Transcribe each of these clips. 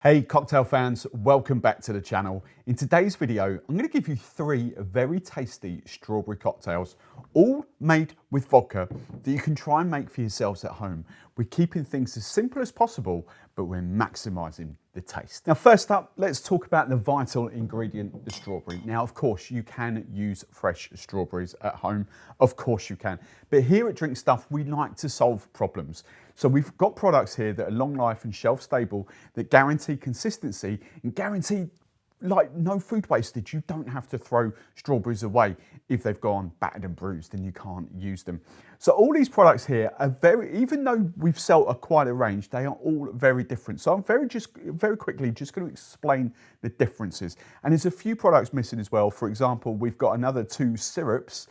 Hey cocktail fans, welcome back to the channel. In today's video, I'm going to give you 3 very tasty strawberry cocktails, all made with vodka that you can try and make for yourselves at home. We're keeping things as simple as possible, but we're maximising the taste. Now first up, let's talk about the vital ingredient, the strawberry. Now of course you can use fresh strawberries at home, of course you can. But here at Drink Stuff, we like to solve problems. So we've got products here that are long life and shelf stable, that guarantee consistency and guarantee like no food wastage. You don't have to throw strawberries away if they've gone battered and bruised and you can't use them. So all these products here are even though we've sold quite a range, they are all very different. So I'm very quickly just going to explain the differences. And there's a few products missing as well. For example, we've got another 2 syrups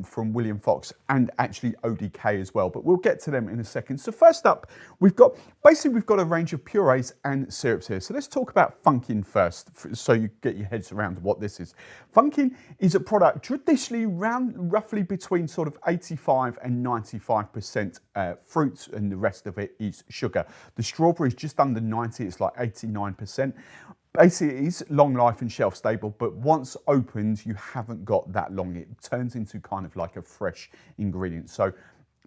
from William Fox and actually ODK as well, but we'll get to them in a second. So first up, we've got a range of purees and syrups here. So let's talk about Funkin first, so you get your heads around what this is. Funkin is a product traditionally roughly between sort of 85 and 95% fruit, and the rest of it is sugar. The strawberry is just under 90, it's like 89%. Basically, it is long life and shelf stable, but once opened, you haven't got that long. It turns into kind of like a fresh ingredient. So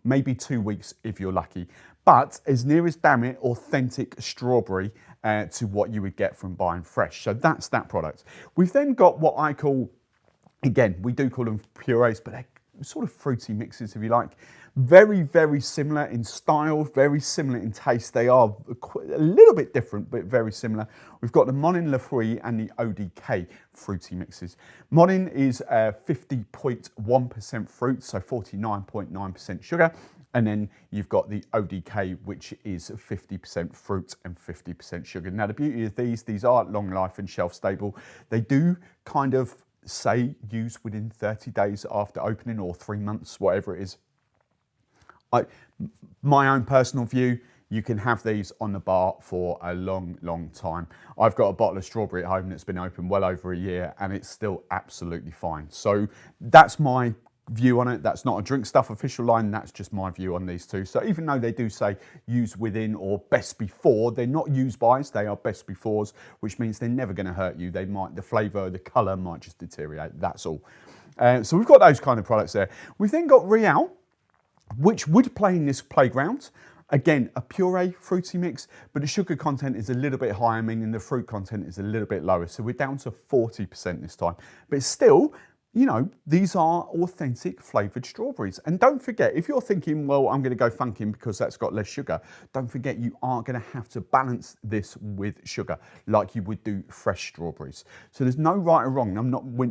maybe 2 weeks if you're lucky, but as near as damn it, authentic strawberry to what you would get from buying fresh. So that's that product. We've then got what I call, again, we do call them purees, but they're sort of fruity mixes if you like. Very, very similar in style, very similar in taste. They are a little bit different, but very similar. We've got the Monin Le Fruit and the ODK fruity mixes. Monin is 50.1% fruit, so 49.9% sugar. And then you've got the ODK, which is 50% fruit and 50% sugar. Now the beauty of these are long life and shelf stable. They do kind of say use within 30 days after opening, or 3 months, whatever it is. My own personal view, you can have these on the bar for a long, long time. I've got a bottle of strawberry at home that's been open well over a year and it's still absolutely fine. So that's my view on it. That's not a Drink Stuff official line, that's just my view on these two. So even though they do say use within or best before, they're not use bys, they are best befores, which means they're never going to hurt you. The flavour, the colour might just deteriorate, that's all. So we've got those kind of products there. We've then got Real, which would play in this playground. Again, a puree fruity mix, but the sugar content is a little bit higher, meaning the fruit content is a little bit lower. So we're down to 40% this time. But still, you know, these are authentic flavoured strawberries. And don't forget, if you're thinking, well, I'm going to go Funkin because that's got less sugar, don't forget you are going to have to balance this with sugar like you would do fresh strawberries. So there's no right or wrong.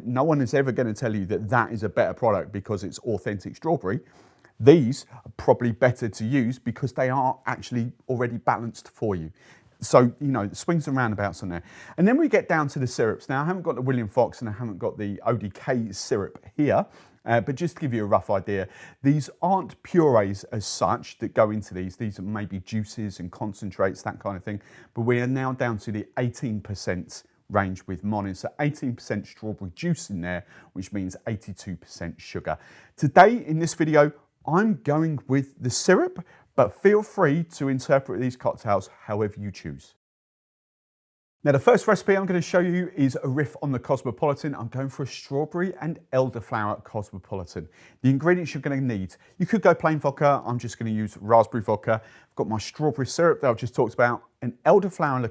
No one is ever going to tell you that that is a better product because it's authentic strawberry. These are probably better to use because they are actually already balanced for you. So, you know, swings and roundabouts on there. And then we get down to the syrups. Now, I haven't got the William Fox and I haven't got the ODK syrup here, but just to give you a rough idea, these aren't purees as such that go into these. These are maybe juices and concentrates, that kind of thing. But we are now down to the 18% range with Monin. So 18% strawberry juice in there, which means 82% sugar. Today in this video, I'm going with the syrup, but feel free to interpret these cocktails however you choose. Now the first recipe I'm going to show you is a riff on the Cosmopolitan. I'm going for a strawberry and elderflower Cosmopolitan. The ingredients you're going to need, you could go plain vodka, I'm just going to use raspberry vodka. I've got my strawberry syrup that I've just talked about, an elderflower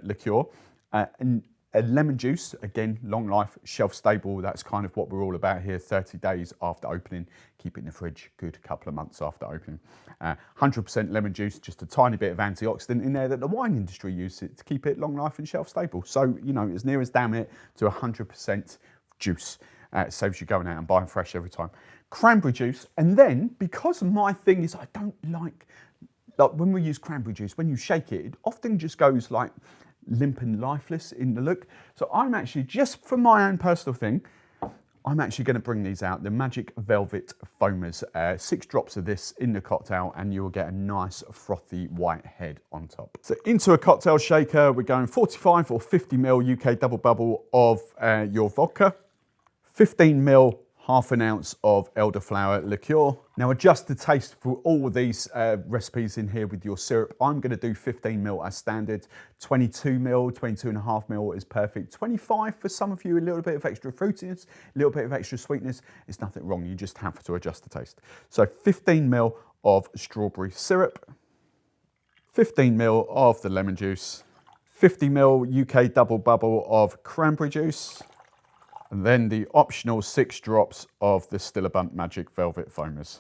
liqueur, and a lemon juice, again, long life, shelf stable. That's kind of what we're all about here. 30 days after opening, keep it in the fridge, good couple of months after opening. 100% lemon juice, just a tiny bit of antioxidant in there that the wine industry uses to keep it long life and shelf stable. So, you know, as near as damn it to 100% juice. It saves you going out and buying fresh every time. Cranberry juice, and then, because my thing is I don't like when we use cranberry juice, when you shake it, it often just goes like limp and lifeless in the look. So I'm actually, just for my own personal thing, I'm actually going to bring these out, the Magic Velvet Foamers. 6 drops of this in the cocktail and you'll get a nice frothy white head on top. So into a cocktail shaker, we're going 45 or 50 ml UK double bubble of your vodka, 15 ml, half an ounce of elderflower liqueur, Now adjust the taste for all of these recipes in here with your syrup. I'm going to do 15 ml as standard, 22 ml, 22.5 ml is perfect, 25 for some of you, a little bit of extra fruitiness, a little bit of extra sweetness. It's nothing wrong, you just have to adjust the taste. So 15 ml of strawberry syrup, 15 ml of the lemon juice, 50 ml UK double bubble of cranberry juice, and then the optional 6 drops of the Stillabunt Magic Velvet Foamers.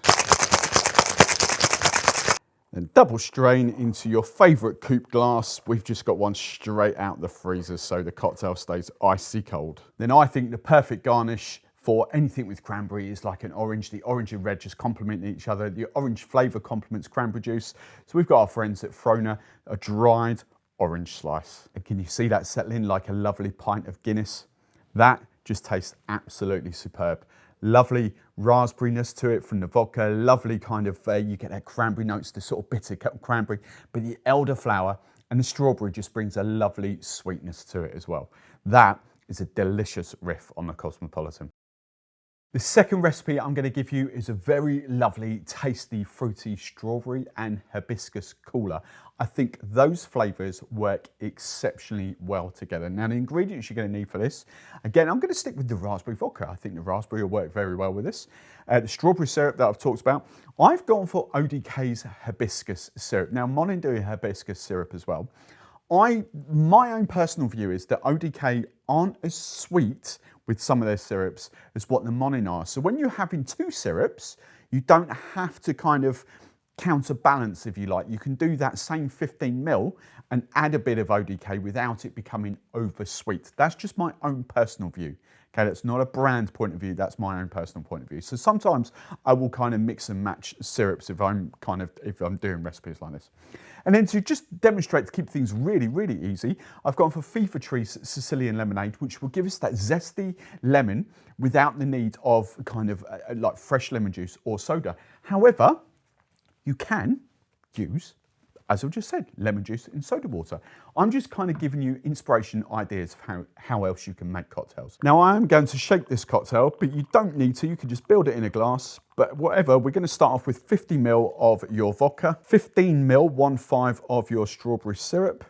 Then double strain into your favourite coupe glass. We've just got one straight out the freezer so the cocktail stays icy cold. Then I think the perfect garnish for anything with cranberry is like an orange. The orange and red just complement each other. The orange flavour complements cranberry juice. So we've got our friends at Frona, a dried orange slice. And can you see that settling like a lovely pint of Guinness? That just tastes absolutely superb. Lovely raspberryness to it from the vodka, lovely kind of, you get that cranberry notes, the sort of bitter cranberry, but the elderflower and the strawberry just brings a lovely sweetness to it as well. That is a delicious riff on the Cosmopolitan. The second recipe I'm going to give you is a very lovely, tasty, fruity strawberry and hibiscus cooler. I think those flavours work exceptionally well together. Now, the ingredients you're going to need for this, again, I'm going to stick with the raspberry vodka. I think the raspberry will work very well with this. The strawberry syrup that I've talked about, I've gone for ODK's hibiscus syrup. Now, Monin do a hibiscus syrup as well. My own personal view is that ODK aren't as sweet with some of their syrups as what the Monin are. So when you're having 2 syrups, you don't have to kind of counterbalance, if you like. You can do that same 15 ml and add a bit of ODK without it becoming over sweet. That's just my own personal view. Okay, that's not a brand point of view, that's my own personal point of view. So sometimes I will kind of mix and match syrups if I'm doing recipes like this. And then to just demonstrate, to keep things really, really easy, I've gone for Fever Tree's Sicilian lemonade, which will give us that zesty lemon without the need of kind of like fresh lemon juice or soda. However, you can use, as I've just said, lemon juice and soda water. I'm just kind of giving you inspiration ideas of how else you can make cocktails. Now I am going to shake this cocktail, but you don't need to, you can just build it in a glass, but whatever, we're gonna start off with 50 ml of your vodka, 15 ml, 1/5 of your strawberry syrup,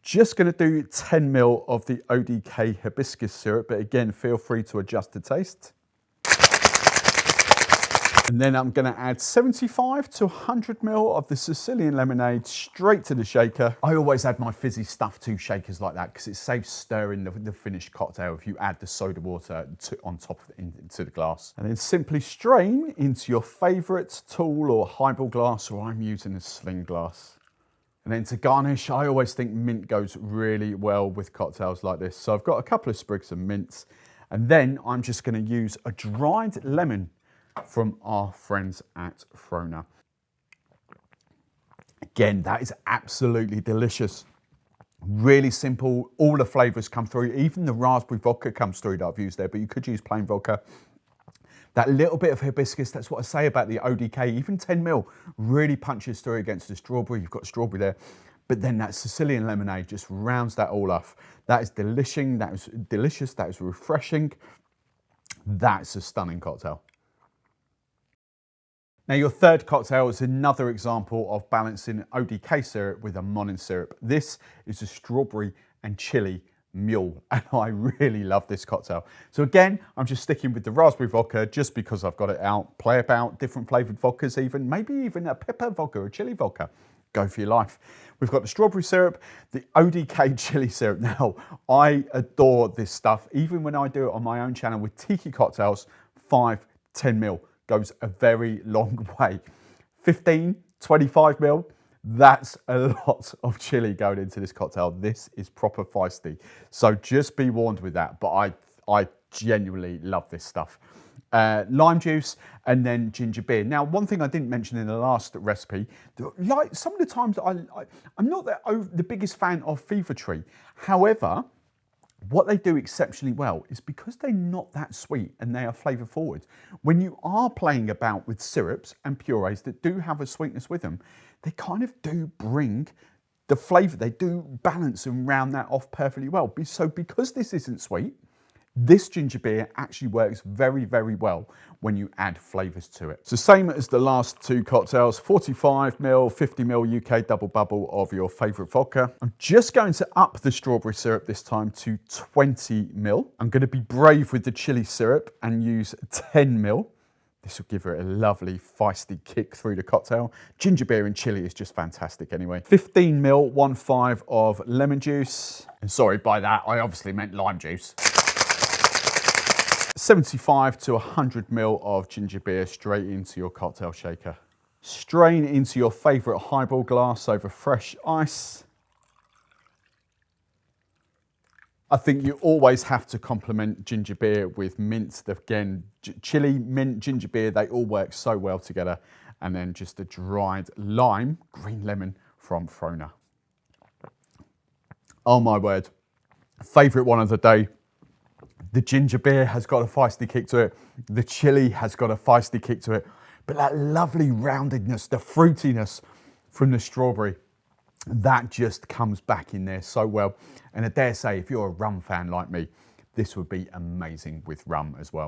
just gonna do 10 ml of the ODK hibiscus syrup, but again, feel free to adjust the taste. And then I'm going to add 75 to 100 ml of the Sicilian lemonade straight to the shaker. I always add my fizzy stuff to shakers like that because it saves stirring the finished cocktail if you add the soda water on top of it into the glass. And then simply strain into your favourite tall or highball glass, or I'm using a sling glass. And then to garnish, I always think mint goes really well with cocktails like this. So I've got a couple of sprigs of mint, and then I'm just going to use a dried lemon from our friends at Frona. Again, that is absolutely delicious. Really simple, all the flavours come through, even the raspberry vodka comes through that I've used there, but you could use plain vodka. That little bit of hibiscus, that's what I say about the ODK, even 10 ml really punches through against the strawberry. You've got strawberry there, but then that Sicilian lemonade just rounds that all off. That is delicious, that is refreshing. That's a stunning cocktail. Now your third cocktail is another example of balancing ODK syrup with a Monin syrup. This is a strawberry and chili mule, and I really love this cocktail. So again, I'm just sticking with the raspberry vodka just because I've got it out. Play about different flavoured vodkas even, maybe even a pepper vodka or a chili vodka. Go for your life. We've got the strawberry syrup, the ODK chili syrup. Now, I adore this stuff. Even when I do it on my own channel with tiki cocktails, 5-10 ml. Goes a very long way. 15, 25 ml, that's a lot of chili going into this cocktail. This is proper feisty. So just be warned with that, but I genuinely love this stuff. Lime juice and then ginger beer. Now, one thing I didn't mention in the last recipe, like some of the times I'm not the biggest fan of Fever Tree. However, what they do exceptionally well is because they're not that sweet and they are flavour forward. When you are playing about with syrups and purees that do have a sweetness with them, they kind of do bring the flavour. They do balance and round that off perfectly well. So because this isn't sweet, This ginger beer actually works very, very well when you add flavours to it. So same as the last two cocktails, 45ml, 50ml UK double bubble of your favourite vodka. I'm just going to up the strawberry syrup this time to 20ml. I'm going to be brave with the chili syrup and use 10ml. This will give it a lovely feisty kick through the cocktail. Ginger beer and chili is just fantastic anyway. 15ml, 1.5 of lemon juice. And sorry, by that, I obviously meant lime juice. 75 to 100ml of ginger beer straight into your cocktail shaker. Strain into your favourite highball glass over fresh ice. I think you always have to complement ginger beer with mint. Again, chili, mint, ginger beer, they all work so well together. And then just a dried lime, green lemon from Frona. Oh my word. Favourite one of the day. The ginger beer has got a feisty kick to it. The chili has got a feisty kick to it. But that lovely roundedness, the fruitiness from the strawberry, that just comes back in there so well. And I dare say, if you're a rum fan like me, this would be amazing with rum as well.